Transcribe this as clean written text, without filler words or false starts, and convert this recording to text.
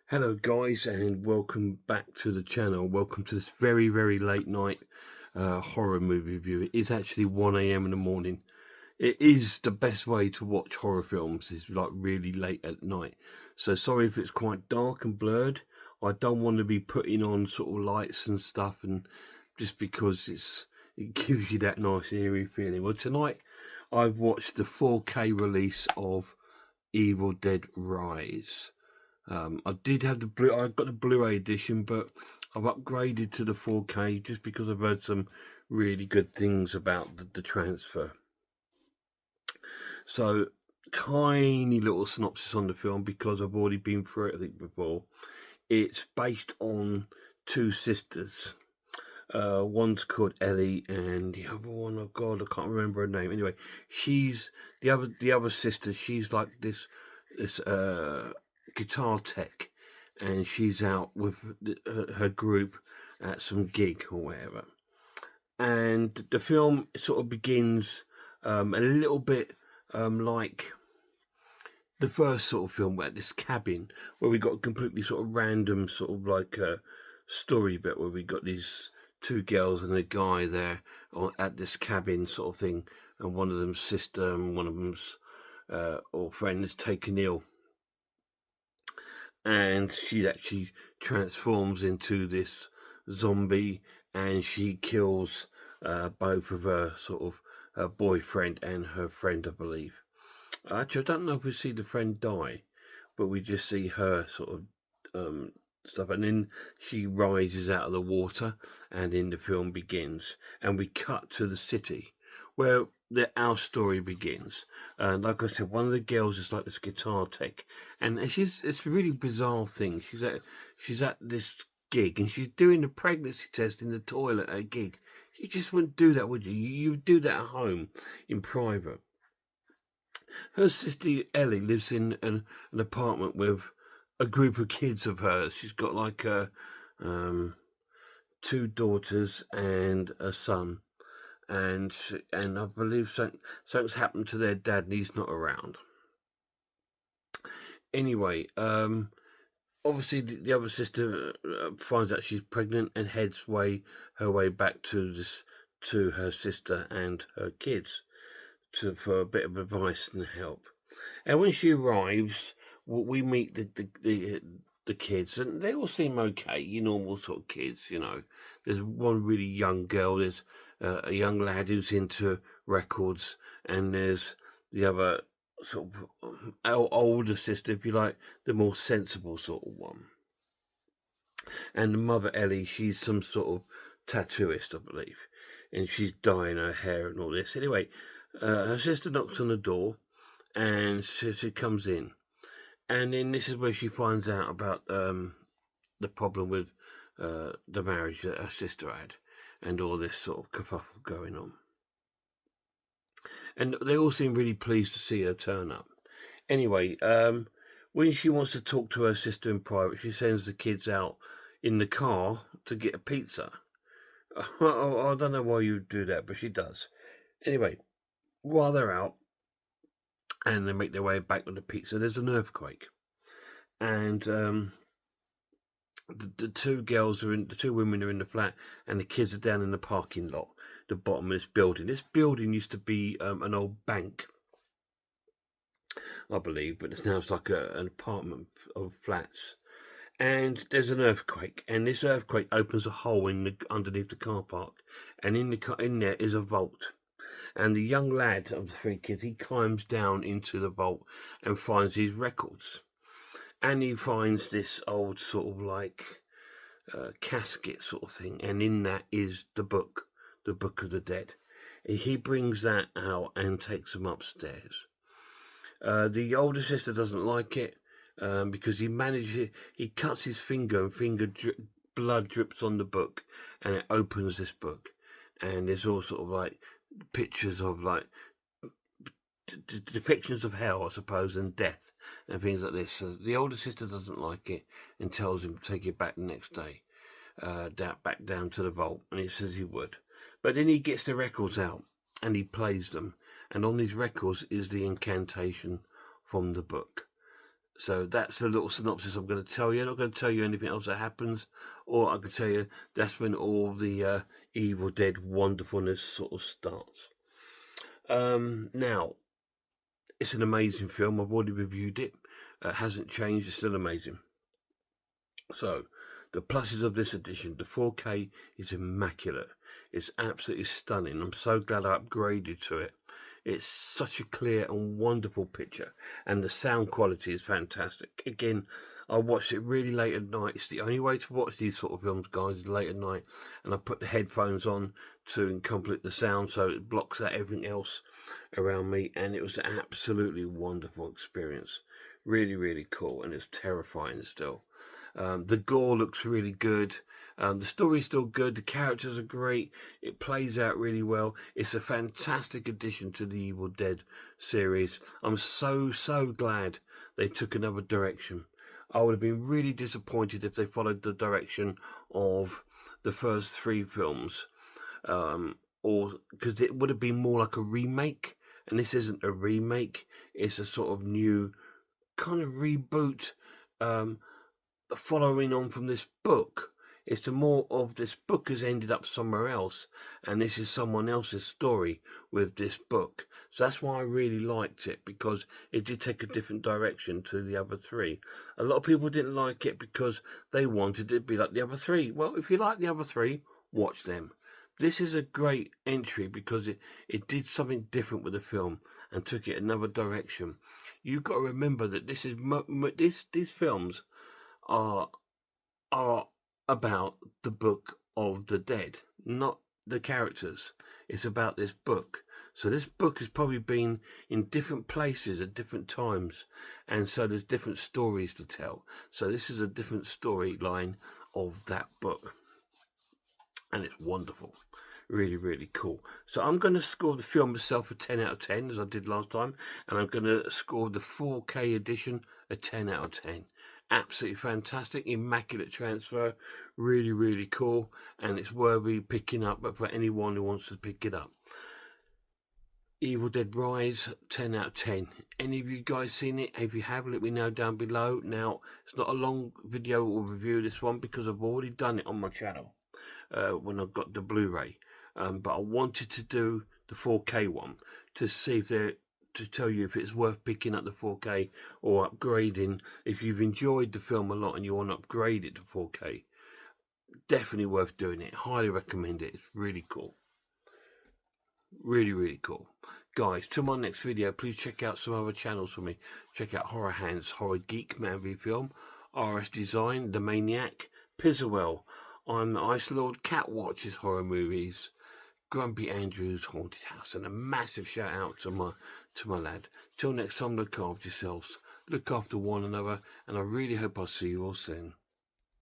Hello guys, and welcome back to the channel. Welcome to this very, very late night horror movie review. It is actually 1 a.m. in the morning. It is the best way to watch horror films, is like really late at night. So sorry if it's quite dark and blurred. I don't want to be putting on sort of lights and stuff, and just because it gives you that nice eerie feeling. Well, tonight I've watched the 4K release of Evil Dead Rise. I did have I got the Blu-ray edition, but I've upgraded to the 4K just because I've heard some really good things about the transfer. So, tiny little synopsis on the film because I've already been through it, I think, before. It's based on two sisters. One's called Ellie, and the other one, oh God, I can't remember her name. Anyway, she's the other sister. She's like this guitar tech, and she's out with her group at some gig or whatever. And the film sort of begins a little bit like the first sort of film, at this cabin where we got a completely sort of random sort of like a story bit where we got these two girls and a guy there at this cabin sort of thing, and one of them's sister and one of them's or friend is taken ill, and she actually transforms into this zombie, and she kills both of her sort of her boyfriend and her friend, I believe. Actually, I don't know if we see the friend die, but we just see her sort of stuff, and then she rises out of the water, and then the film begins, and we cut to the city where our story begins. And like I said, one of the girls is like this guitar tech, and it's a really bizarre thing. She's at this gig, and she's doing the pregnancy test in the toilet at a gig. You just wouldn't do that, would you? You would do that at home in private. Her sister Ellie lives in an apartment with a group of kids of hers. She's got like two daughters and a son, and I believe something's happened to their dad, and he's not around. Anyway, obviously the other sister finds out she's pregnant and heads her way back to her sister and her kids for a bit of advice and help. And when she arrives, we meet the kids, and they all seem okay. You normal sort of kids, you know. There's one really young girl. There's a young lad who's into records, and there's the other sort of older sister, if you like, the more sensible sort of one. And the mother Ellie, she's some sort of tattooist, I believe, and she's dyeing her hair and all this. Anyway, her sister knocks on the door, and she comes in, and then this is where she finds out about the problem with the marriage that her sister had, and all this sort of kerfuffle going on. And they all seem really pleased to see her turn up. Anyway, when she wants to talk to her sister in private, she sends the kids out in the car to get a pizza. I don't know why you do that, but she does. Anyway, while they're out and they make their way back with the pizza, there's an earthquake, and the two girls are in, the two women are in the flat, and the kids are down in the parking lot, the bottom of this building. This building used to be an old bank, I believe, but it's now like an apartment of flats. And there's an earthquake, and this earthquake opens a hole underneath the car park, and in there is a vault. And the young lad of the three kids, he climbs down into the vault and finds his records, and he finds this old sort of like casket sort of thing, and in that is the Book of the Dead. He brings that out and takes them upstairs. The older sister doesn't like it because he cuts his finger, and blood drips on the book, and it opens this book, and there's all sort of like pictures of like depictions of hell, I suppose, and death and things like this. So the older sister doesn't like it and tells him to take it back the next day, back down to the vault, and he says he would. But then he gets the records out and he plays them, and on these records is the incantation from the book. So that's the little synopsis I'm going to tell you. I'm not going to tell you anything else that happens, or I can tell you that's when all the Evil Dead wonderfulness sort of starts. Now, it's an amazing film. I've already reviewed it. It hasn't changed. It's still amazing. So, the pluses of this edition, the 4K is immaculate. It's absolutely stunning. I'm so glad I upgraded to it. It's such a clear and wonderful picture, and the sound quality is fantastic. Again, I watched it really late at night. It's the only way to watch these sort of films, guys, is late at night. And I put the headphones on to complete the sound so it blocks out everything else around me. And it was an absolutely wonderful experience. Really, really cool. And it's terrifying still. The gore looks really good. The story's still good. The characters are great. It plays out really well. It's a fantastic addition to the Evil Dead series. I'm so glad they took another direction. I would have been really disappointed if they followed the direction of the first 3 films, or because it would have been more like a remake, and this isn't a remake. It's a sort of new kind of reboot, following on from this book. It's the more of this book has ended up somewhere else, and this is someone else's story with this book. So that's why I really liked it, because it did take a different direction to the other 3. A lot of people didn't like it because they wanted it to be like the other 3. Well, if you like the other 3, watch them. This is a great entry because it did something different with the film and took it another direction. You've got to remember that this is these films are about the Book of the Dead, not the characters. It's about this book. So this book has probably been in different places at different times, and so there's different stories to tell. So this is a different storyline of that book, and it's wonderful. Really, really cool. So I'm going to score the film itself a 10 out of 10, as I did last time, and I'm going to score the 4K edition a 10 out of 10. Absolutely fantastic, immaculate transfer, really, really cool, and it's worthy picking up for anyone who wants to pick it up. Evil Dead Rise, 10 out of 10. Any of you guys seen it? If you have, let me know down below. Now, it's not a long video or review of this one because I've already done it on my channel when I got the Blu-ray. But I wanted to do the 4K one to see if to tell you if it's worth picking up the 4K or upgrading. If you've enjoyed the film a lot and you want to upgrade it to 4K, definitely worth doing it. Highly recommend it. It's really cool. Really, really cool. Guys, till my next video, please check out some other channels for me. Check out Horror Hands, Horror Geek, Man v Film, RS Design, The Maniac, Pizzawell. I'm the Ice Lord, Cat Watches Horror Movies, Grumpy Andrews Haunted House, and a massive shout out to my lad. Till next time, look after yourselves, look after one another, and I really hope I'll see you all soon.